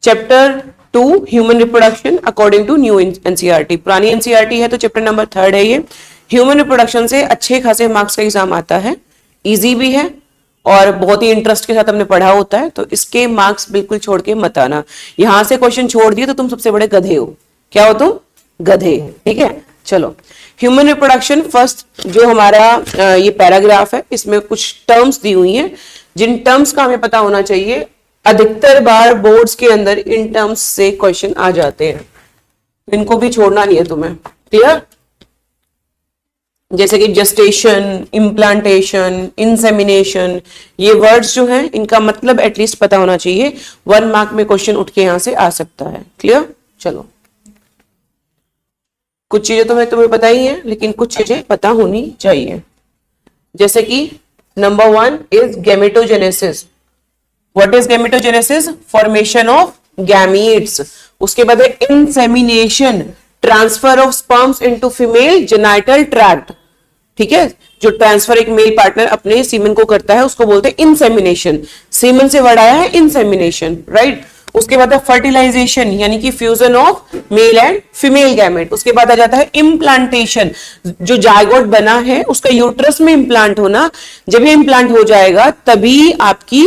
Chapter 2 human reproduction according to new NCERT. पुरानी NCERT है तो चैप्टर नंबर 3 है ये। ह्यूमन रिप्रोडक्शन से अच्छे खासे मार्क्स का एग्जाम आता है, इजी भी है और बहुत ही इंटरेस्ट के साथ हमने पढ़ा होता है, तो इसके मार्क्स बिल्कुल छोड़ के मत आना। यहां से क्वेश्चन छोड़ दिए तो तुम सबसे बड़े गधे हो। क्या हो तुम? गधे। ठीक है, चलो ह्यूमन रिप्रोडक्शन फर्स्ट जो हमारा ये पैराग्राफ है, इसमें कुछ टर्म्स दी हुई हैं जिन टर्म्स का हमें पता होना चाहिए। अधिकतर बार बोर्ड्स के अंदर इन टर्म्स से क्वेश्चन आ जाते हैं, इनको भी छोड़ना नहीं है तुम्हें। क्लियर? जैसे कि जेस्टेशन, इम्प्लांटेशन, इंसेमिनेशन, ये वर्ड्स जो हैं इनका मतलब एटलीस्ट पता होना चाहिए। 1 मार्क में क्वेश्चन उठ के यहां से आ सकता है। क्लियर? चलो कुछ चीजें तो तुम्हें पता ही है, लेकिन कुछ चीजें पता होनी चाहिए। जैसे कि number 1 is gametogenesis. What is gametogenesis? Formation of gametes. उसके बाद है insemination, transfer of sperms into female genital tract. ठीक है, जो ट्रांसफर एक मेल पार्टनर अपने सीमन को करता है उसको बोलते हैं इंसेमिनेशन। सीमन से वर्ड आया है इंसेमिनेशन, राइट। उसके बाद है फर्टिलाइजेशन, यानी कि fusion of male and female gamete. उसके बाद आ जाता है इम्प्लांटेशन, जो जायगोट बना है उसका यूट्रस में इम्प्लांट होना। जब ये इम्प्लांट हो जाएगा तभी आपकी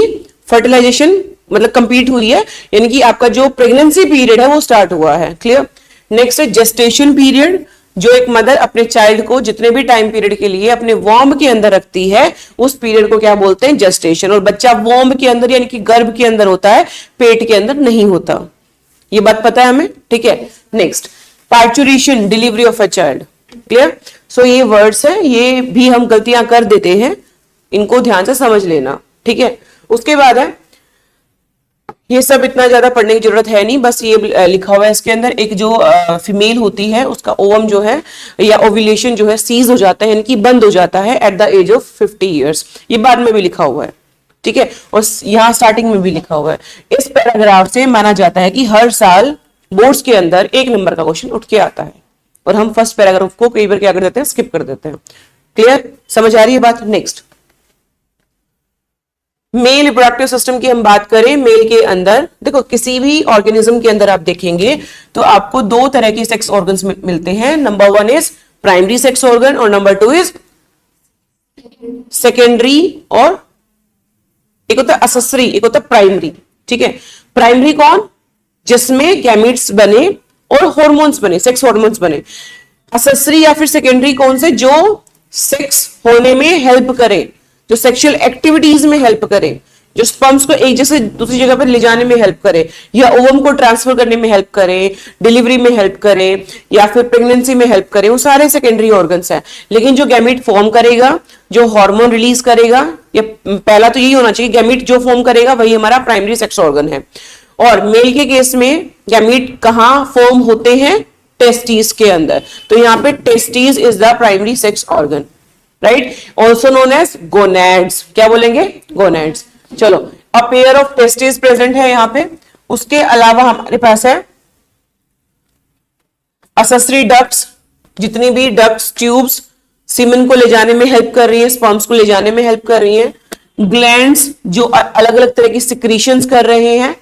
फर्टिलाइजेशन मतलब कंप्लीट हुई है, यानी कि आपका जो प्रेगनेंसी पीरियड है वो स्टार्ट हुआ है। क्लियर? नेक्स्ट है जेस्टेशन पीरियड, जो एक मदर अपने चाइल्ड को जितने भी टाइम पीरियड के लिए अपने वॉर्म के अंदर रखती है उस पीरियड को क्या बोलते हैं? जेस्टेशन। और बच्चा वॉर्म के अंदर यानी कि गर्भ के अंदर होता है, पेट के अंदर नहीं होता। ये बात पता है हमें? ठीक है। Next parturition, delivery of a child. Clear? So ये वर्ड्स है, ये भी हम गलतियां कर देते हैं, इनको ध्यान से समझ लेना। ठीक है। उसके बाद है, ये सब इतना ज्यादा पढ़ने की जरूरत है नहीं, बस ये लिखा हुआ है इसके अंदर, एक जो फीमेल होती है उसका ओवम जो है या ओव्यूलेशन जो है सीज हो जाता है, यानी कि बंद हो जाता है at the age of 50 years. ये बाद में भी लिखा हुआ है। ठीक है, और यहाँ स्टार्टिंग में भी लिखा हुआ है। इस पैराग्राफ से माना जाता है कि हर साल बोर्ड्स के अंदर 1 नंबर का क्वेश्चन उठ के आता है, और हम फर्स्ट पैराग्राफ को कई बार क्या कर देते हैं? स्किप कर देते हैं। क्लियर? समझ आ रही है बात? नेक्स्ट मेल रिप्रोडक्टिव सिस्टम की हम बात करें। मेल के अंदर देखो, किसी भी ऑर्गेनिज्म के अंदर आप देखेंगे तो आपको 2 तरह के सेक्स ऑर्गन्स मिलते हैं। Number 1 is primary sex organ और नंबर 2 इज सेकेंडरी, और एक होता है असेसरी, एक होता है प्राइमरी। ठीक है, प्राइमरी कौन? जिसमें गैमीट्स बने और हॉर्मोन्स बने, सेक्स हॉर्मोन्स बने। असेसरी या फिर सेकेंडरी कौन से? जो सेक्स होने में हेल्प करे, जो सेक्सुअल एक्टिविटीज में हेल्प करे, जो स्पर्म्स को एक जगह से दूसरी जगह पर ले जाने में हेल्प करे, या ओवम को ट्रांसफर करने में हेल्प करे, डिलीवरी में हेल्प करे, या फिर प्रेगनेंसी में हेल्प करे, वो सारे सेकेंडरी ऑर्गन्स हैं। लेकिन जो गैमीट फॉर्म करेगा, जो हार्मोन रिलीज करेगा, या पहला तो यही होना चाहिए, गैमीट जो फॉर्म करेगा वही हमारा प्राइमरी सेक्स ऑर्गन है। और मेल के केस में गैमीट कहां फॉर्म होते हैं? टेस्टिस के अंदर। तो यहाँ पे testis is the primary sex organ, right, also known as gonads. क्या बोलेंगे? गोनैड्स। चलो, a pair of testis present है यहाँ पे। उसके अलावा हमारे पास है असेसरी डक्ट्स, जितनी भी डक्ट्स, ट्यूब्स सीमेन को ले जाने में हेल्प कर रही है, स्पर्म्स को ले जाने में हेल्प कर रही है। ग्लैंड्स जो अलग अलग तरह की सिक्रीशंस कर रहे हैं।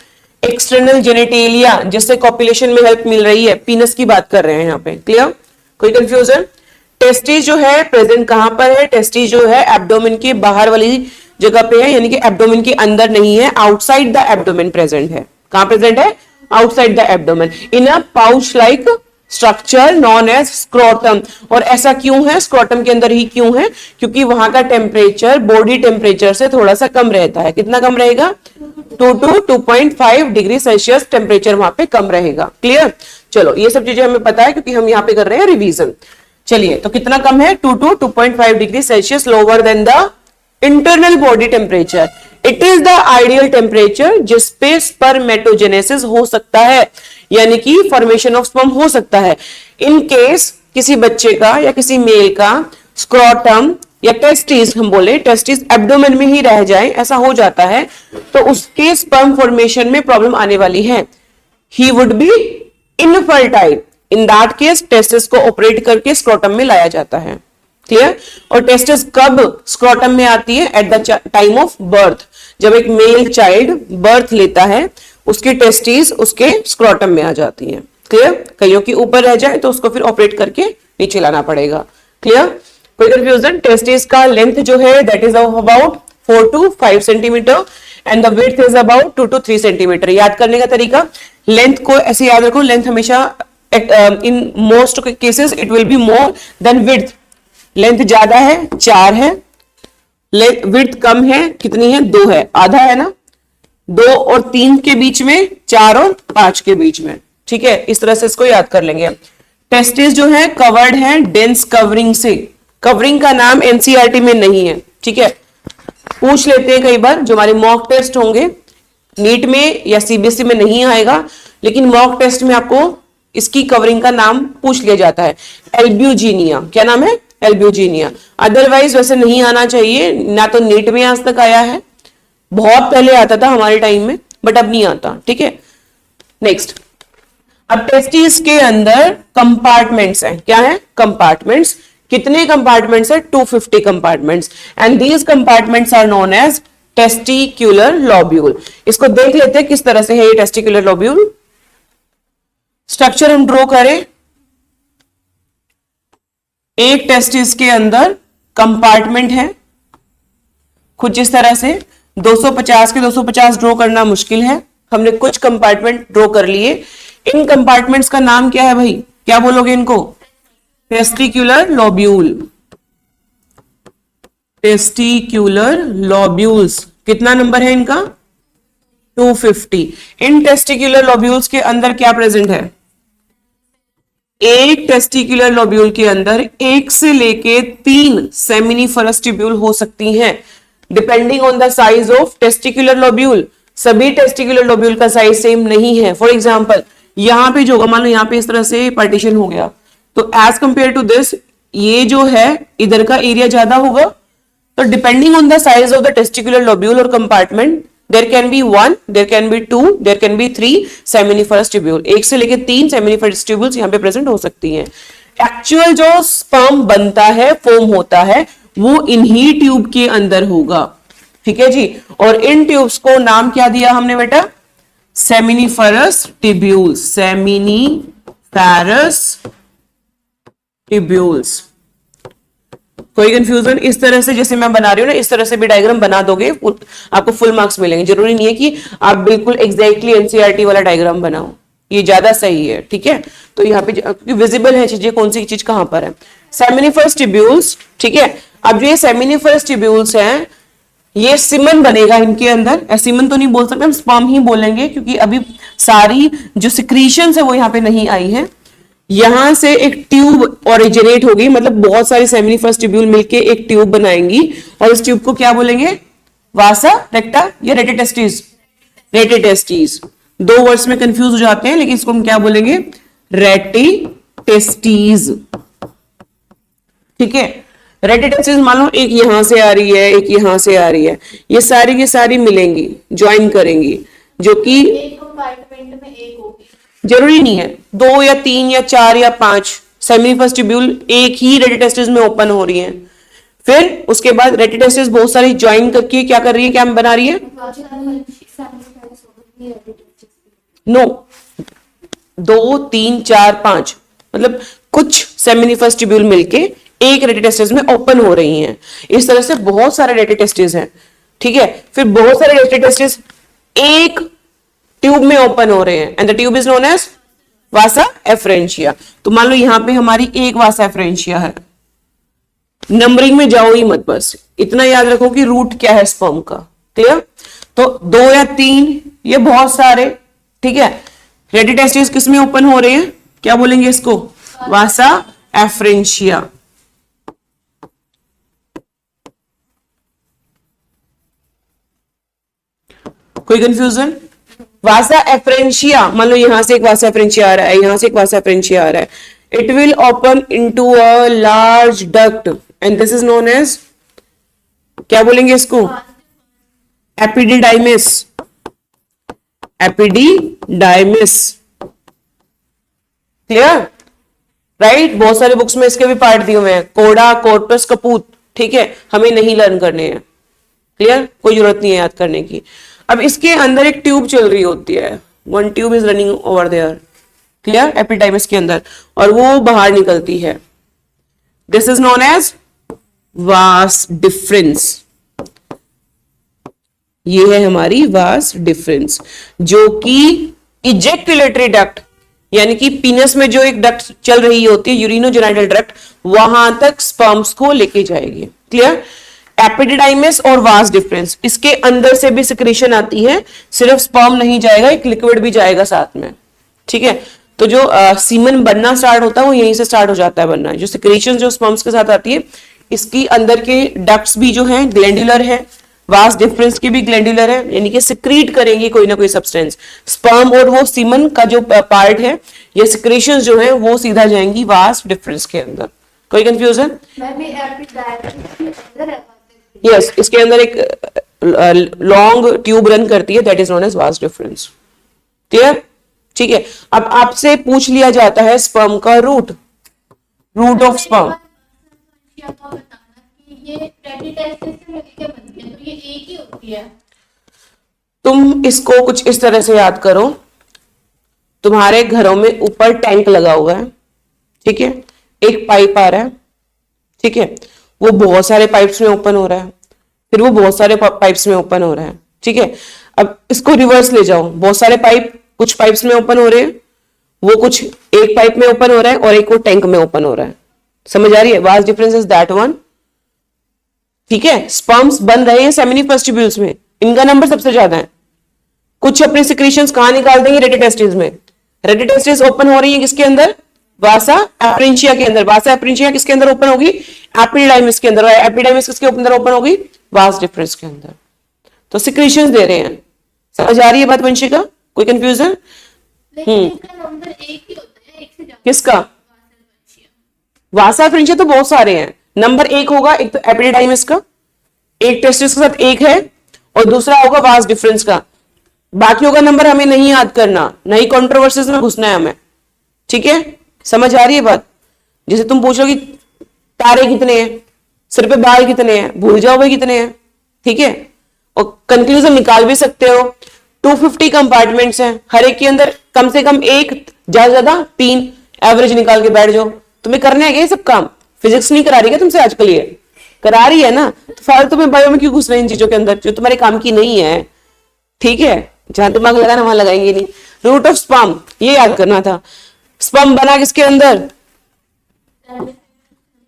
एक्सटर्नल जेनिटेलिया, जिससे कॉपुलेशन में हेल्प मिल रही है, पीनस की बात कर रहे हैं यहाँ पे। क्लियर? कोई कंफ्यूजन? टेस्टिस जो है प्रेजेंट कहां पर है? टेस्टिस जो है एब्डोमेन के बाहर वाली जगह पे है, यानी कि एब्डोमेन के अंदर नहीं है, आउटसाइड द एब्डोमेन प्रेजेंट है। कहां प्रेजेंट है? Outside the abdomen in a pouch like structure known as scrotum. और ऐसा क्यों है? स्क्रोटम के अंदर ही क्यों है? क्योंकि वहां का टेम्परेचर बॉडी टेम्परेचर से थोड़ा सा कम रहता है। कितना कम रहेगा? 2 to 2.5 डिग्री सेल्सियस टेम्परेचर वहां पे कम रहेगा। क्लियर? चलो, ये सब चीजें हमें पता है क्योंकि हम यहाँ पे कर रहे हैं रिवीजन। चलिए, तो कितना कम है? 2 to 2.5 degree Celsius lower than the internal body temperature. It is the ideal temperature जिस पे स्पर्मेटोजेनेसिस हो सकता है, यानी कि फॉर्मेशन ऑफ स्पर्म हो सकता है। इन केस किसी बच्चे का या किसी मेल का स्क्रोटम या टेस्टिस, हम बोले टेस्टिस एब्डोमेन में ही रह जाए, ऐसा हो जाता है, तो उसके स्पर्म फॉर्मेशन में प्रॉब्लम आने वाली है। He would be infertile. In that case testis को ऑपरेट करके स्क्रोटम में लाया जाता है। क्लियर? और टेस्टिस कब स्क्रोटम में आती है? At the time of birth. जब एक मेल चाइल्ड बर्थ लेता है उसकी टेस्टिस उसके स्क्रोटम में आ जाती हैं। क्लियर? कईयों की ऊपर रह जाए तो उसको फिर ऑपरेट करके नीचे लाना पड़ेगा। क्लियर? कोई कंफ्यूजन? टेस्टिस का लेंथ जो है that is of about 4 to 5 centimetre and the width is about 2 to 3 centimetre. याद करने का तरीका, लेंथ को ऐसे याद रखो, लेंथ हमेशा in most cases it will be more than width. Length ज्यादा है 4 है, विड्थ कम है कितनी है 2 है, आधा है ना, 2 और 3 के बीच में, 4 और 5 के बीच में। ठीक है, इस तरह से इसको याद कर लेंगे। टेस्टिस जो है कवर्ड है डेंस कवरिंग से। कवरिंग का नाम एनसीईआरटी में नहीं है। ठीक है, पूछ लेते हैं कई बार, जो हमारे मॉक टेस्ट होंगे नीट में या सीबीएसई में नहीं आएगा, लेकिन मॉक टेस्ट में आपको इसकी कवरिंग का नाम पूछ लिया जाता है, एल्ब्यूजीनिया। क्या नाम है? एल्ब्यूजीनिया। अदरवाइज वैसे नहीं आना चाहिए, ना तो नीट में आज तक आया है, बहुत पहले आता था हमारे टाइम में, बट अब नहीं आता। ठीक है, नेक्स्ट। अब टेस्टिस के अंदर कंपार्टमेंट्स हैं। क्या है? कंपार्टमेंट्स। कितने कंपार्टमेंट्स है? 250 compartments and these compartments are known as testicular lobule. इसको देख लेते हैं किस तरह से है ये टेस्टिक्यूलर लोब्यूल। स्ट्रक्चर हम ड्रॉ करें। एक टेस्टिस के अंदर कंपार्टमेंट है कुछ इस तरह से, 250 के 250 ड्रॉ करना मुश्किल है, हमने कुछ कंपार्टमेंट ड्रॉ कर लिए। इन कंपार्टमेंट्स का नाम क्या है भाई? क्या बोलोगे इनको? Testicular lobule. Testicular lobules. कितना नंबर है इनका? 250। इन टेस्टिक्यूलर लोब्यूल्स के अंदर क्या प्रेजेंट है? एक टेस्टिक्यूलर लोब्यूल के अंदर 1 से लेके 3 सेमिनिफरस ट्यूब्यूल हो सकती हैं, depending on the size of testicular lobule. सभी टेस्टिक्यूलर लोब्यूल का साइज सेम नहीं है। फॉर एग्जांपल, यहां पे जो होगा, मान लो यहां पे इस तरह से पार्टीशन हो गया, तो एज कंपेयर टू दिस ये जो है इधर का एरिया ज्यादा होगा। तो depending on the size of the testicular lobule और compartment, there can be 1, there can be 2, there can be 3 seminiferous tubule. 1 से लेके 3 सेमिनिफरस ट्यूब्यूल्स यहां पे प्रेजेंट हो सकती हैं। एक्चुअल जो स्पर्म बनता है, फॉर्म होता है, वो इन्हीं ट्यूब के अंदर होगा। ठीक है जी, और इन ट्यूब्स को नाम क्या दिया हमने बेटा? Seminiferous tubules. Seminiferous tubules. कोई कंफ्यूजन? इस तरह से जैसे मैं बना रही हूं ना, इस तरह से भी डायग्राम बना दोगे, आपको फुल मार्क्स मिलेंगे। जरूरी नहीं है कि आप बिल्कुल एग्जैक्टली एनसीईआरटी वाला डायग्राम बनाओ, ये ज्यादा सही है। ठीक है, तो यहाँ पे विजिबल है चीजें, कौन सी चीज कहां पर है। Seminiferous tubules. ठीक है, अब जो ये सेमिनिफरस ट्यूब्यूल्स हैं, ये सीमन बनेगा इनके अंदर। सीमन तो नहीं बोल सकते, हम स्पर्म ही बोलेंगे, क्योंकि अभी सारी जो सिक्रीशन है वो यहाँ पे नहीं आई है। यहां से एक ट्यूब ओरिजिनेट होगी, मतलब बहुत सारी सेमिनिफरस ट्यूब्यूल मिलके एक ट्यूब बनाएंगी, और इस ट्यूब को क्या बोलेंगे? वासा, रेक्टा या रेटिटेस्टिस? रेटिटेस्टिस। 2 वर्ड्स में कंफ्यूज हो जाते हैं, लेकिन इसको हम क्या बोलेंगे? रेटिटेस्टिस। ठीक है, रेटिटेस्टिस मान लो एक यहां से आ रही है, एक यहां से आ रही है, ये सारी की सारी मिलेंगी, ज्वाइन करेंगी, जो कि एक कंपार्टमेंट में एक होगी। जरूरी नहीं है 2 या 3 या 4 या 5 सेमिनिफरस ट्यूब्यूल एक ही रेटिटेस्टिस में ओपन हो रही हैं। फिर उसके बाद रेटिटेस्टिस बहुत सारी ज्वाइन करके क्या कर रही है? क्या बना रही है? नो, 2, 3, 4, 5, मतलब कुछ सेमिनिफरस ट्यूब्यूल मिलके एक रेटिटेस्टिस में ओपन हो रही हैं। इस तरह से बहुत सारे रेटिटेस्टिस हैं। ठीक है, फिर बहुत सारे रेटिटेस्टिस एक ट्यूब में ओपन हो रहे हैं, and the tube is known as vasa efferentia. तो मान लो यहां पे हमारी एक वासा एफरेंशिया है। नंबरिंग में जाओ ही मत, बस इतना याद रखो कि रूट क्या है स्पर्म का। क्लियर? तो 2 या 3 ये बहुत सारे। ठीक है, रेटिटेस्टिस किस में ओपन हो रहे हैं? क्या बोलेंगे इसको? वासा एफरेंशिया। कोई कंफ्यूजन? वासा एफरेंशिया, मान लो यहां से एक वासा एफरेंशिया आ रहा है, यहां से एक वासा एफरेंशिया आ रहा है, it will open into a large duct and this is known as, क्या बोलेंगे इसको? एपिडिडाइमिस। एपिडिडाइमिस। क्लियर? राइट, बहुत सारे बुक्स में इसके भी पार्ट दिए हुए हैं, कोड़ा, कॉर्पस, कपूत। ठीक है, हमें नहीं लर्न करने हैं। क्लियर? कोई जरूरत नहीं है याद करने की। अब इसके अंदर एक ट्यूब चल रही होती है, one tube is running over there, clear, epididymis के अंदर, और वो बाहर निकलती है। This is known as vas deferens. ये है हमारी वास डिफरेंस, जो कि इजेक्युलेटरी डक्ट यानी कि पीनस में जो एक डक्ट चल रही होती है, यूरिनोजेनाइटल डक्ट, वहां तक स्पर्म्स को लेके जाएगी। क्लियर। एपिडिडाइमिस और वास डिफरेंस, इसके अंदर से भी सिक्रेशन आती है, सिर्फ स्पर्म नहीं जाएगा, एक लिक्विड भी जाएगा साथ में। ठीक है, तो जो सीमन बनना स्टार्ट होता है वो यहीं से स्टार्ट हो जाता है बनना। जो सिक्रेशन जो स्पर्म्स के साथ आती है, इसकी अंदर के डक्ट्स भी जो है ग्लैंडुलर है, वास डिफरेंस की भी ग्लैंडुलर है, यानी कि सिक्रीट करेंगे कोई ना कोई सब्सटेंस। स्पर्म और वो सीमन का जो पार्ट है, ये सिक्रेशंस जो है वो सीधा जाएंगी वास डिफरेंस के अंदर। कोई कंफ्यूजन? यस, इसके अंदर एक लॉन्ग ट्यूब रन करती है, that is known as vas deferens. Clear? ठीक है, अब आपसे पूछ लिया जाता है स्पर्म का रूट ऑफ स्पर्म। ये रेडी टेस्टिस से मिलके बनती है, तो ये एक ही होती है। तुम इसको कुछ इस तरह से याद करो, तुम्हारे घरों में ऊपर टैंक लगा हुआ है, ठीक है, एक पाइप आ रहा है, ठीक है, वो बहुत सारे पाइप्स में ओपन हो रहा है, फिर वो बहुत सारे पाइप्स में ओपन हो रहा है, ठीक है। अब इसको रिवर्स ले जाओ, बहुत सारे पाइप कुछ पाइप्स में ओपन हो रहे हैं, वो कुछ एक पाइप में ओपन हो रहा है और एक वो टैंक में ओपन हो रहा है। समझ आ रही है? Vas deferens is that one. ठीक है, स्पर्म्स बन रहे हैं सेमिनिफरस ट्यूब्यूल्स में, इनका नंबर सबसे ज्यादा है। कुछ अपने सिक्रीशंस कहां निकाल देंगे? रेटिटेस्टिस में। रेटिटेस्टिस ओपन हो रही है किसके अंदर? वासा एफरेंशिया के अंदर। वासा एफरेंशिया किसके अंदर ओपन होगी? एपिडाइमिस के अंदर। एपिडाइमिस किसके अंदर ओपन होगी? वास डिफरेंस के अंदर। तो सिक्रीशंस दे रहे हैं। समझ आ रही है बात वंशिका? कोई कंफ्यूजन? इसका नंबर एक ही होता है, एक से ज्यादा। किसका? वासा एफरेंशिया तो बहुत सारे हैं, नंबर एक होगा एक तो एपिडाइमिस का, एक टेस्टिस के साथ एक है, और दूसरा होगा वास डिफरेंस का। बाकियों का नंबर हमें नहीं याद करना, नहीं कंट्रोवर्सीज में घुसना है हमें। ठीक है, समझ आ रही है बात? जैसे तुम पूछो कि तारे कितने हैं, सिर पे बाल कितने हैं, भूल जाओ भाई कितने हैं। ठीक है, और कंक्लूजन निकाल भी सकते हो। 250 कंपार्टमेंट्स हैं, हर एक के अंदर कम से कम एक, ज्यादा ज्यादा 3, एवरेज निकाल के बैठ जाओ। तुम्हें करने है ये सब काम? फिजिक्स नहीं करा रही है तुमसे आजकल? ये करा रही है ना, तो फालतू में बायो में क्यों घुस रहे हैं इन चीजों के अंदर जो तुम्हारे काम की नहीं है। ठीक है, जहां दिमाग लगाना वहां लगाएंगे नहीं। रूट ऑफ स्पर्म ये याद करना था। स्पर्म बना किसके अंदर?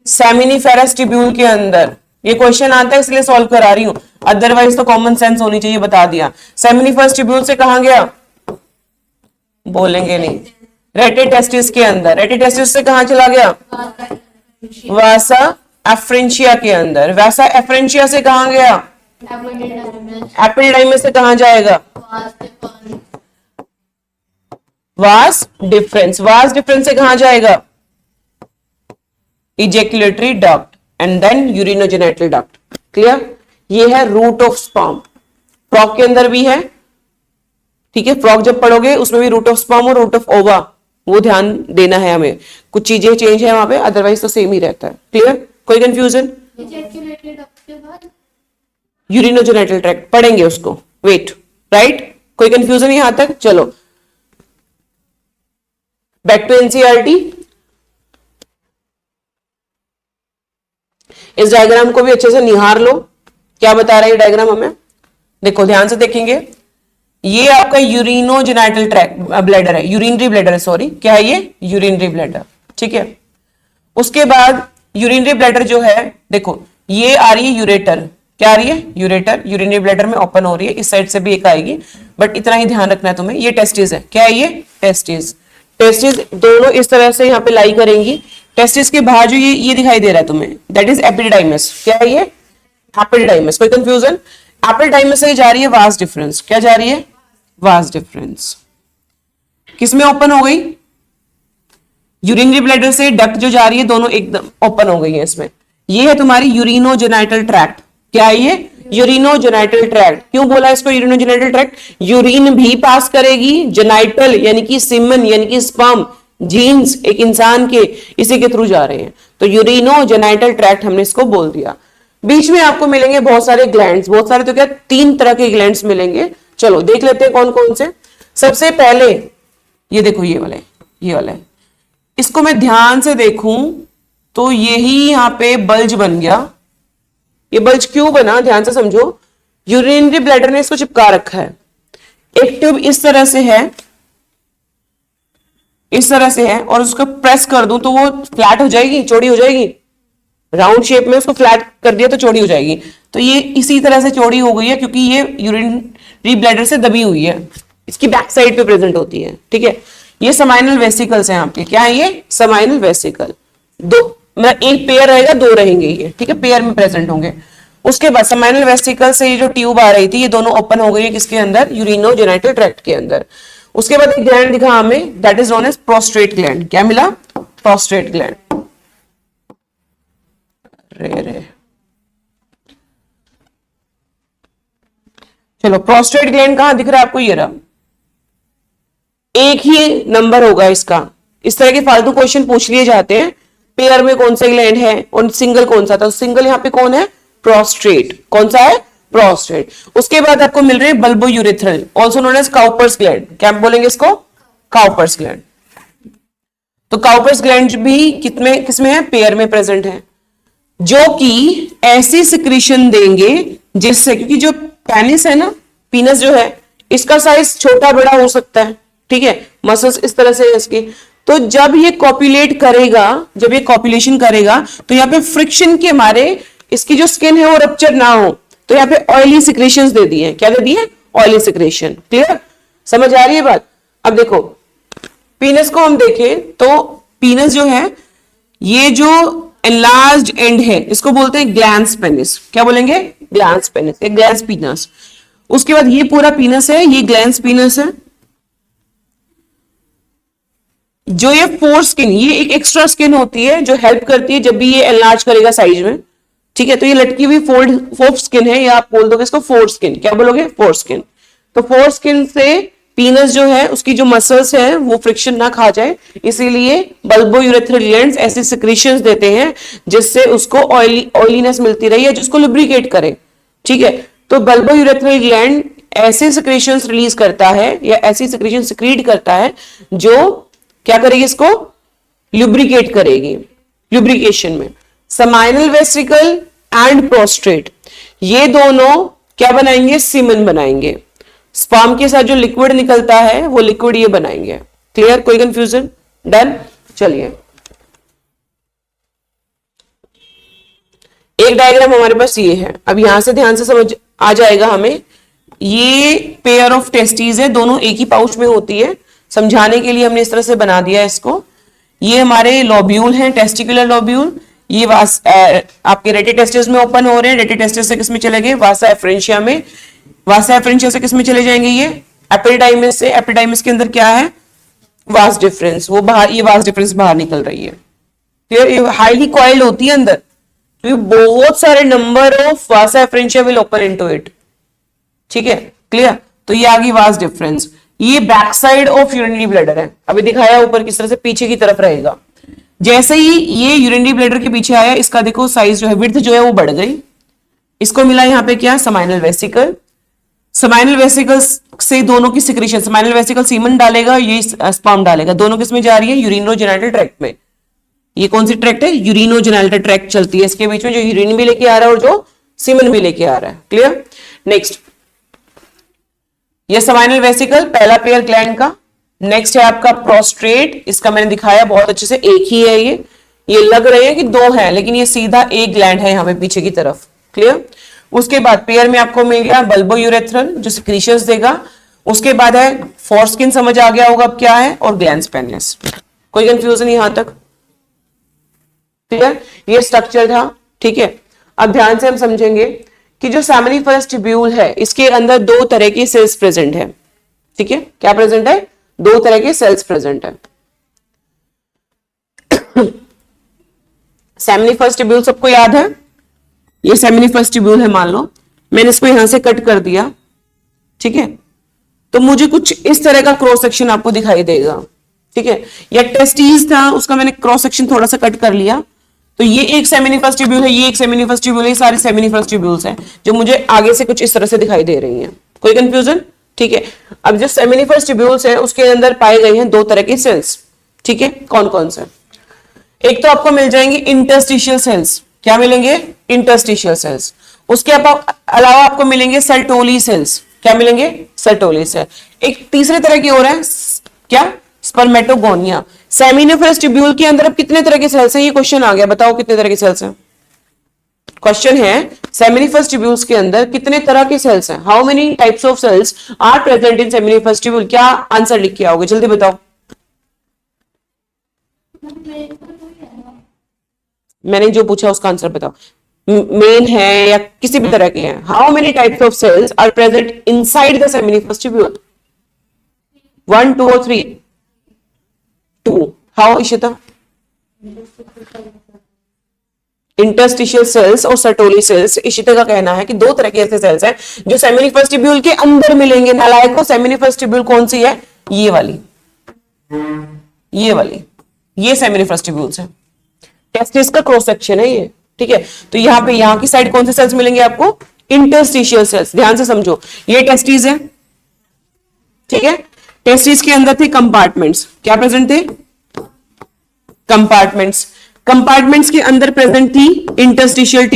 सेमिनिफेरस ट्यूब्यूल के अंदर। ये क्वेश्चन आता है इसलिए सॉल्व करा रही हूं, अदरवाइज तो कॉमन सेंस होनी चाहिए, बता दिया। सेमिनिफेरस ट्यूब्यूल से कहां गया? बोलेंगे नहीं। रेटिटेस्टिस के अंदर। रेटिटेस्टिस से कहां चला गया? वासा एफरेंशिया के अंदर। वासा एफरेंशिया से कहां गया? एपिडाइमिस से कहां जाएगा? Vas deferens. वास डिफरेंस से कहां जाएगा? Ejaculatory duct and then urinogenital duct. Clear? ये है रूट ऑफ स्पर्म। फ्रॉग के अंदर भी है, ठीक है, फ्रॉग जब पढ़ोगे उसमें भी रूट ऑफ स्पर्म और रूट ऑफ ओवा, वो ध्यान देना है हमें। कुछ चीजें चेंज है वहां पे, अदरवाइज तो सेम ही रहता है। क्लियर? कोई कंफ्यूजन? यूरिनोजेनिटल ट्रैक्ट पढ़ेंगे उसको, वेट, राइट? कोई कंफ्यूजन यहां तक? चलो बैक टू एनसीईआरटी। इस डायग्राम को भी अच्छे से निहार लो, क्या बता रहा है डायग्राम हमें। देखो ध्यान से देखेंगे, ये आपका यूरिनोजेनिटल ट्रैक्ट ब्लैडर है, यूरिनरी ब्लैडर है, सॉरी, क्या है ये? Urinary bladder. ठीक है, उसके बाद यूरिनरी ब्लैडर जो है, देखो ये आ रही है यूरेटर। क्या आ रही है? यूरेटर। यूरिनरी ब्लैडर में ओपन हो रही है, इस साइड से भी एक आएगी, बट इतना ही ध्यान रखना है तुम्हें। ये टेस्टिस है। क्या है ये? टेस्टिस। टेस्टिस दोनों इस तरह से यहाँ पे लाई करेंगी। टेस्टिस के बाहर जो ये दिखाई दे रहा है तुम्हें, दैट इज एपिडाइमिस। क्या है ये? एपिडाइमिस। कोई कंफ्यूजन? एपिडाइमिस से जा रही है वास डिफरेंस। क्या जा रही है? Vas deferens. किसमें ओपन हो गई? यूरिनरी ब्लैडर से डक्ट जो जा रही है, दोनों एकदम ओपन हो गई है इसमें। ये है तुम्हारी यूरिनोजेनिटल ट्रैक्ट। क्या है ये? Urinogenital tract. क्यों बोला इसको यूरिनोजेनिटल ट्रैक्ट? यूरिन भी पास करेगी, जेनाइटल यानी कि सीमन यानी कि स्पर्म, जीन्स एक इंसान के, इसी के थ्रू जा रहे हैं, तो यूरिनोजेनिटल ट्रैक्ट हमने इसको बोल दिया। बीच में आपको मिलेंगे बहुत सारे ग्लैंड्स, बहुत सारे तो क्या 3 तरह के ग्लैंड्स मिलेंगे चलो देख लेते हैं कौन कौन से। सबसे पहले ये देखो, ये वाला है। इसको मैं ध्यान से देखूं तो यही यहां पे बल्ज बन गया। ये बल्ज क्यों बना, ध्यान से समझो। यूरिनरी ब्लैडर ने इसको चिपका रखा है। एक ट्यूब इस तरह से है, इस तरह से है, और उसको प्रेस कर दूं तो वो फ्लैट हो जाएगी, चौड़ी हो जाएगी। राउंड शेप में उसको फ्लैट कर दिया तो चौड़ी हो जाएगी। तो ये इसी तरह से चौड़ी हो गई है क्योंकि ये यूरिनरी ब्लैडर से दबी हुई है, इसकी बैक साइड पे प्रेजेंट होती है। ठीक है, ये समाइनल वेसिकल्स हैं आपके। क्या है ये? Seminal vesicle. दो मतलब एक पेयर रहेगा, दो रहेंगे ये। ठीक है, पेयर में प्रेजेंट होंगे। उसके बाद समाइनल वेसिकल से ये जो ट्यूब आ रही थी, ये दोनों ओपन हो गई है किसके अंदर? यूरिनोजेनिटल ट्रैक्ट के अंदर। उसके बाद एक ग्लैंड दिखा हमें, that is known as prostate gland. क्या मिला? Prostate gland. रे चलो, प्रोस्टेट ग्लैंड कहां दिख रहा है आपको? ये रहा। एक ही नंबर होगा इसका। इस तरह के फालतू क्वेश्चन पूछ लिए जाते हैं, पेयर में कौन सा ग्लैंड है और सिंगल कौन सा था। सिंगल यहाँ पे कौन है? प्रोस्टेट। कौन सा है? प्रोस्टेट। उसके बाद आपको मिल रहे हैं bulbo urethral, also known as Cowper's gland. क्या बोलेंगे इसको? Cowper's gland. तो काउपर्स ग्लैंड भी किसमें है? पेयर में प्रेजेंट है, जो कि ऐसी सिक्रीशन देंगे जिससे, क्योंकि जो पेनिस है ना, पीनस जो है, इसका साइज छोटा बड़ा हो सकता है। ठीक है, मसल्स इस तरह से है इसकी। तो जब ये कॉपुलेट करेगा, जब ये कॉपुलेशन करेगा, तो यहाँ पे फ्रिक्शन के मारे इसकी जो स्किन है वो रप्चर ना हो, तो यहाँ पे ऑयली सिक्रेशंस दे दी है। क्या दे दी है? Oily secretion. क्लियर? समझ आ रही है बात? अब देखो, पीनस को हम देखें तो पीनस जो है, ये जो एनलार्ज्ड एंड है, इसको बोलते हैं ग्लैंस पेनिस। क्या बोलेंगे? ग्लैंस पेनिस, एक ग्लैंस पीनस। उसके बाद ये पूरा पीनस है, ये ग्लैंस पीनस है। जो ये फोर स्किन, ये एक एक्स्ट्रा स्किन होती है जो हेल्प करती है जब भी ये एनलार्ज करेगा साइज में। ठीक है, तो ये लटकी हुई फोर्थ स्किन है, या आप बोल दोगे इसको फोर स्किन। क्या बोलोगे? Four skin. तो फोर स्किन से पीनस जो है, उसकी जो मसल्स है वो फ्रिक्शन ना खा जाए, इसीलिए बल्बो यूरेथ्रल ग्लैंड्स ऐसे सिक्रीशंस देते हैं जिससे उसको ऑयलीनेस मिलती रही है, जिसको लुब्रिकेट करे। ठीक है, तो बल्बो यूरेथ्रल ग्लैंड ऐसे सिक्रीशंस रिलीज करता है, या ऐसी सिक्रीशन सिक्रीट करता है जो क्या करेगी? इसको लुब्रिकेट करेगी, लुब्रिकेशन में। समाइनल वेसिकल एंड प्रोस्टेट, ये दोनों क्या बनाएंगे? सीमन बनाएंगे। स्पर्म के साथ जो लिक्विड निकलता है वो लिक्विड ये बनाएंगे। क्लियर? कोई कंफ्यूजन? डन? चलिए, एक डायग्राम हमारे पास ये है। अब यहां से ध्यान से समझ आ जाएगा हमें। ये पेयर ऑफ टेस्टीज है, दोनों एक ही पाउच में होती है। समझाने के लिए हमने इस तरह से बना दिया है इसको। ये हमारे लॉब्यूल हैं, टेस्टिकुलर लॉब्यूल। ये आपके रेटे टेस्टिस में ओपन हो रहे हैं। रेटे टेस्टिस से किसमें चले गए? वासा एफरेंशिया में। वासा एफरेंशिया से किसमें चले जाएंगे? ये एपिडाइमिस से। एपिडाइमिस के अंदर क्या है? Vas deferens. वो बाहर, ये वास डिफरेंस बाहर निकल रही है। फिर ये हाईली कॉइल्ड होती है अंदर, तो बहुत सारे number of Vasa efferentia will open into it. ठीक है, क्लियर? तो ये आ गई वास डिफरेंस। ये back side of urinary bladder है। अभी दिखाया ऊपर किस तरह से, पीछे की तरफ रहेगा। जैसे ही ये यूरिनरी ब्लैडर के पीछे आया, इसका देखो साइज जो है, विड्थ जो है वो बढ़ गई। इसको मिला यहाँ पे क्या? Seminal vesicle. समाइनल वेसिकल से दोनों की सिक्रीशन, समाइनल वेसिकल सीमन डालेगा, ये स्पर्म डालेगा। दोनों किसमें जा रही है? यूरिनोजेनिटल ट्रैक्ट में। ये कौन सी ट्रैक्ट है? यूरिनोजेनिटल ट्रैक्ट चलती है इसके बीच में, जो यूरिन भी लेके आ रहा है और जो सीमन भी लेके आ रहा है। क्लियर? नेक्स्ट, ये समाइनल वेसिकल, पहला पेयर ग्लैंड का। नेक्स्ट है आपका प्रोस्टेट। इसका मैंने दिखाया बहुत अच्छे से, एक ही है ये लग रहे हैं कि दो हैं, लेकिन ये सीधा एक ग्लैंड है यहाँ पे पीछे की तरफ। क्लियर? उसके बाद पेयर में आपको मिल गया बल्बो यूरेथ्रल, जो सिक्रीशंस देगा। उसके बाद है फोरस्किन, समझ आ गया होगा अब क्या है, और ग्लैंस पेनिस। कोई कंफ्यूजन यहां तक? क्लियर? ये स्ट्रक्चर था। ठीक है, अब ध्यान से हम समझेंगे कि जो सेमिनिफरस ट्यूब्यूल है, इसके अंदर दो तरह की सेल्स प्रेजेंट है। ठीक है, क्या प्रेजेंट है? दो तरह के सेल्स प्रेजेंट है। सेमिनिफरस ट्यूब्यूल सबको याद है? ये सेमिनिफरस ट्यूब्यूल है, मान लो मैंने इसको यहां से कट कर दिया। ठीक है, तो मुझे कुछ इस तरह का क्रॉस सेक्शन आपको दिखाई देगा। ठीक है, या टेस्टीज था, उसका मैंने क्रॉस सेक्शन थोड़ा सा कट कर लिया, तो ये एक सेमिनिफरस ट्यूब्यूल है, ये एक सेमिनिफरस ट्यूब्यूल है। ये सारे सेमिनिफरस ट्यूब्यूल्स हैं जो मुझे आगे से कुछ इस तरह से दिखाई दे रही हैं। कोई कंफ्यूजन? ठीक है। अब जो सेमिनिफरस ट्यूब्यूल्स है उसके अंदर पाए गए हैं दो तरह के सेल्स, ठीक है। कौन कौन से? एक तो आपको मिल जाएंगे इंटरस्टिशियल सेल्स। क्या मिलेंगे? Interstitial cells. उसके अलावा आपको मिलेंगे सर्टोली सेल्स। क्या मिलेंगे? Sertoli cell. एक तीसरे तरह की और है क्या? स्पर्मेटोगोनिया। सेमिनिफरस ट्यूब्यूल के अंदर अब कितने तरह के सेल्स हैं? ये क्वेश्चन आ गया, बताओ कितने तरह के सेल्स हैं। क्वेश्चन है सेमिनिफरस ट्यूब्यूल्स के अंदर कितने तरह के सेल्स हैं? How many types of cells are present in seminiferous tubule? क्या आंसर लिख के आओगे? जल्दी बताओ। मैंने जो पूछा उसका आंसर बताओ। मेन है या किसी भी तरह के हैं? How many types of cells are present inside the seminiferous tubule? 1, 2 और 3? 2। हाउ इशिता? इंटरस्टिशियल सेल्स और सर्टोली सेल्स। इशिता का कहना है कि दो तरह के ऐसे सेल्स हैं जो सेमिनिफरस ट्यूब्यूल के अंदर मिलेंगे। नालायकों, सेमिनिफरस ट्यूब्यूल कौन सी है? ये वाली, ये वाली, ये सेमिनिफरस ट्यूब्यूल्स है। टेस्टिस का क्रॉस सेक्शन है ये, ठीक है। तो यहां पे यहां की साइड कौन से सेल्स मिलेंगे आपको? Interstitial cells. ध्यान से समझो, ये टेस्टिस है, ठीक है। टेस्टिस के अंदर थे कंपार्टमेंट्स। क्या प्रेजेंट थे? कंपार्टमेंट्स। कंपार्टमेंट्स के अंदर प्रेजेंट थी इंटरस्टिशियल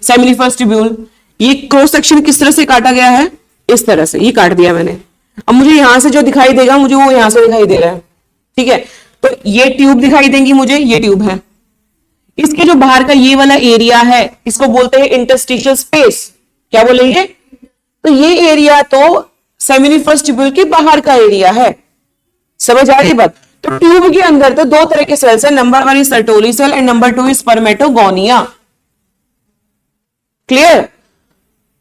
सेमिनिफरस ट्यूब्यूल। ये क्रॉस सेक्शन किस तरह से काटा गया है? इस तरह से, ये काट दिया मैंने। अब मुझे यहां से जो दिखाई देगा मुझे वो यहां से दिखाई दे रहा है, ठीक है। तो ये ट्यूब दिखाई देंगी मुझे, ये ट्यूब है। इसके जो बाहर का ये वाला एरिया है इसको बोलते हैं इंटरस्टिशियल स्पेस। क्या बोलेंगे? तो ये एरिया तो सेमिनिफरस ट्यूब्यूल के बाहर का एरिया है। समझ आ रही बात? तो ट्यूब के अंदर तो दो तरह के सेल्स है। Number 1 is Sertoli cell and number 2 is spermatogonia. Clear?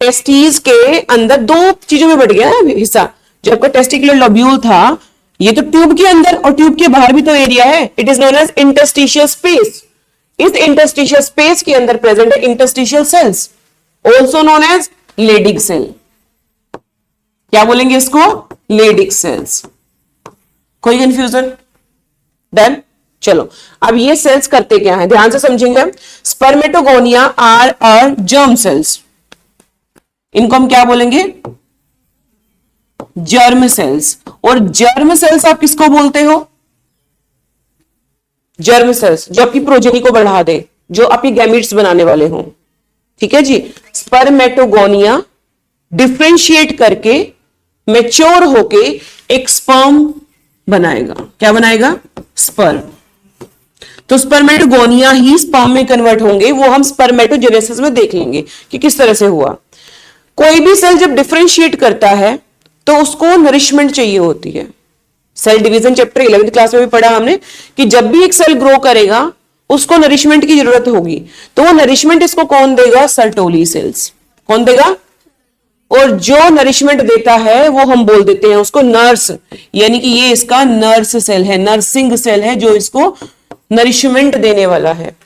Testis के अंदर दो चीजों में बढ़ गया ना हिस्सा। जो आपका टेस्टिकुलर लोब्यूल था ये तो ट्यूब के अंदर और ट्यूब के बाहर भी तो एरिया है। It is known as interstitial space. इस इंटरस्टिशियल स्पेस के अंदर प्रेजेंट है interstitial cells, also known as Leydig cell. क्या बोलेंगे इसको? Leydig cells. कोई कंफ्यूजन? डन। चलो अब ये सेल्स करते क्या है, ध्यान से समझेंगे। Spermatogonia are germ cells. इनको हम क्या बोलेंगे? Germ cells. और जर्म सेल्स आप किसको बोलते हो? जर्म सेल्स जो आपकी प्रोजेनी को बढ़ा दे, जो आपकी गैमीट्स बनाने वाले हों, ठीक है जी। स्पर्मेटोगोनिया डिफरेंशिएट करके मैच्योर होके एक स्पर्म बनाएगा। क्या बनाएगा? स्पर्म। तो स्पर्मेटोगोनिया ही स्पर्म में कन्वर्ट होंगे। वो हम स्पर्मेटोजेनेसिस में देख लेंगे कि किस तरह से हुआ। कोई भी सेल जब डिफरेंशिएट करता है तो उसको नरिशमेंट चाहिए होती है। Cell division chapter 11th class में भी पढ़ा हमने कि जब भी एक सेल ग्रो करेगा उसको नरिशमेंट की जरूरत होगी। तो वो नरिशमेंट इसको कौन देगा? Sertoli cells. कौन देगा? और जो नरिशमेंट देता है वो हम बोल देते हैं उसको नर्स। यानी कि ये इसका नर्स सेल है, नर्सिंग सेल है जो इसको नरिशमेंट देने वाला है।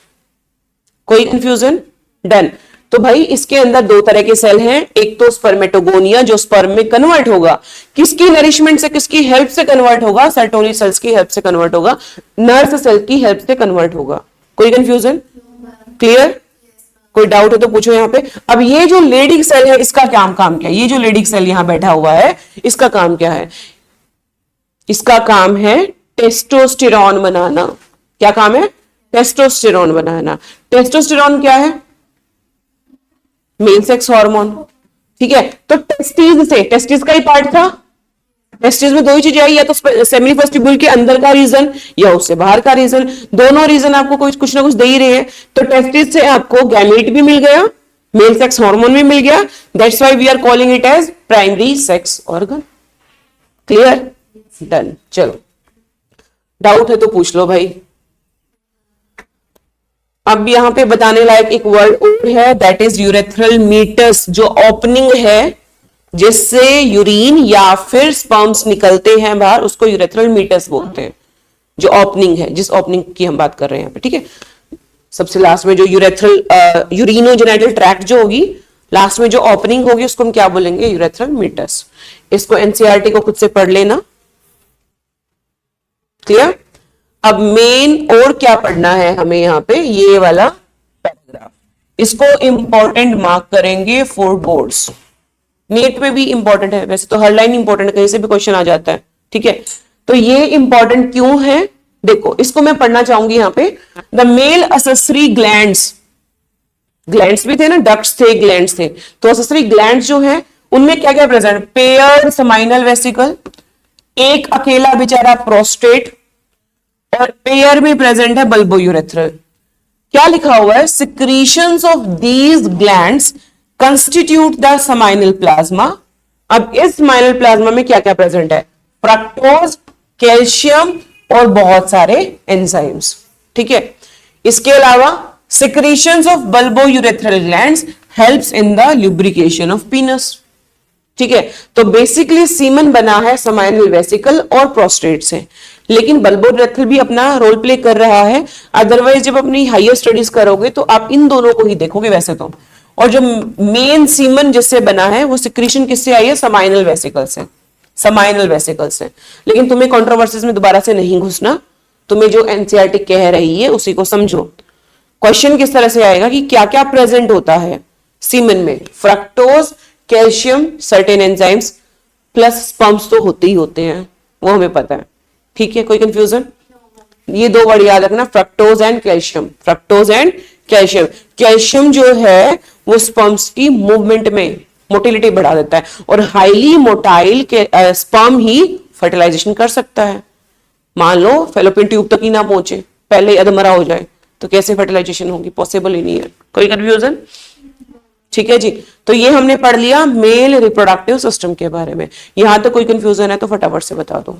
कोई कंफ्यूजन? डन। तो भाई इसके अंदर दो तरह के सेल हैं। एक तो स्पर्मेटोगोनिया जो स्पर्म में कन्वर्ट होगा, किसकी नरिशमेंट से, किसकी हेल्प से कन्वर्ट होगा? सर्टोली सेल्स की हेल्प से कन्वर्ट होगा, नर्स सेल की हेल्प से कन्वर्ट होगा। कोई कंफ्यूजन? क्लियर? कोई डाउट है तो पूछो यहां पे। अब ये जो लेडिग सेल है इसका क्या काम क्या है? ये जो लेडिग सेल यहां बैठा हुआ है इसका काम क्या है? इसका काम है टेस्टोस्टेरॉन बनाना। क्या काम है? टेस्टोस्टेरॉन बनाना। टेस्टोस्टेरॉन क्या है? मेल सेक्स हार्मोन, ठीक है। तो टेस्टिस से, टेस्टिस का ही पार्ट था। टेस्टिस में दो ही चीजें आई, या तो सेमिनिफरस ट्यूब्यूल के अंदर का रीजन या उससे बाहर का रीजन। दोनों रीजन आपको कुछ ना कुछ दे ही रहे हैं। तो टेस्टिस से आपको गैमेट भी मिल गया, मेल सेक्स हार्मोन भी मिल गया। That's why we are calling it as primary sex organ. Clear? Done. चलो डाउट है तो पूछ लो भाई। अब यहां पे बताने लायक एक वर्ड और है, दैट इज यूरेथ्रल मीटस। जो ओपनिंग है जिससे यूरिन या फिर स्पर्म्स निकलते हैं बाहर उसको यूरेथ्रल मीटस बोलते हैं। जो ओपनिंग है, जिस ओपनिंग की हम बात कर रहे हैं यहाँ पे, ठीक है। सबसे लास्ट में जो यूरिनोजेनिटल ट्रैक्ट जो होगी, लास्ट में जो ओपनिंग होगी उसको हम क्या बोलेंगे? Urethral meatus. इसको एनसीईआरटी को खुद से पढ़ लेना। क्लियर? अब मेन और क्या पढ़ना है हमें यहाँ पे? ये वाला पैराग्राफ। इसको इंपॉर्टेंट मार्क करेंगे फॉर बोर्ड्स। नीट में भी इंपॉर्टेंट है, वैसे तो हर लाइन इंपॉर्टेंट है, कहीं से भी क्वेश्चन आ जाता है, ठीक है। तो ये इंपॉर्टेंट क्यों है, देखो इसको मैं पढ़ना चाहूंगी यहाँ पे। The male accessory glands, glands भी थे ना, डक्ट्स थे, ग्लैंड्स थे, तो असेसरी ग्लैंड्स जो है उनमें क्या क्या प्रेजेंट, पेयर्ड सेमाइनल वेसिकल, एक अकेला बेचारा प्रोस्टेट, और पेयर में प्रेजेंट है बल्बोयूरेथ्रल। क्या लिखा हुआ है, secretions of these glands constitute the seminal plasma. अब इस सेमाइनल प्लाज्मा में क्या क्या प्रेजेंट है, फ्रक्टोज, कैल्शियम और बहुत सारे एंजाइम्स, ठीक है। इसके अलावा secretions of bulbourethral glands helps in the lubrication of पीनस, ठीक है। तो बेसिकली सीमन बना है सेमाइनल वेसिकल और प्रोस्टेट से, लेकिन बल्बोयूरेथ्रल भी अपना रोल प्ले कर रहा है। अदरवाइज जब अपनी हायर स्टडीज करोगे तो आप इन दोनों को ही देखोगे वैसे तो। और जो मेन सीमन जिससे बना है वो सिक्रीशन किससे आई है, सेमाइनल वेसिकल से, सेमाइनल वेसिकल से। लेकिन तुम्हें कंट्रोवर्सीज में दोबारा से नहीं घुसना, तुम्हें जो एनसीईआरटी कह रही है उसी को समझो। क्वेश्चन किस तरह से आएगा कि क्या क्या प्रेजेंट होता है सीमन में, fructose, calcium, certain enzymes plus sperms तो होते ही होते हैं, वो हमें पता है, ठीक है। कोई कंफ्यूजन, ये दो वर्ड याद रखना, fructose and calcium, fructose and calcium. Calcium जो है वो स्पर्म्स की मूवमेंट में मोटिलिटी बढ़ा देता है, और हाईली मोटाइल के स्पर्म ही फर्टिलाइजेशन कर सकता है। मान लो फेलोपियन ट्यूब तक ही ना पहुंचे, पहले ही अधमरा हो जाए, तो कैसे फर्टिलाइजेशन होगी, पॉसिबल ही नहीं है। कोई कंफ्यूजन, ठीक है जी। तो ये हमने पढ़ लिया मेल रिप्रोडक्टिव सिस्टम के बारे में। यहां तक कोई कंफ्यूजन है तो फटाफट से बता दो।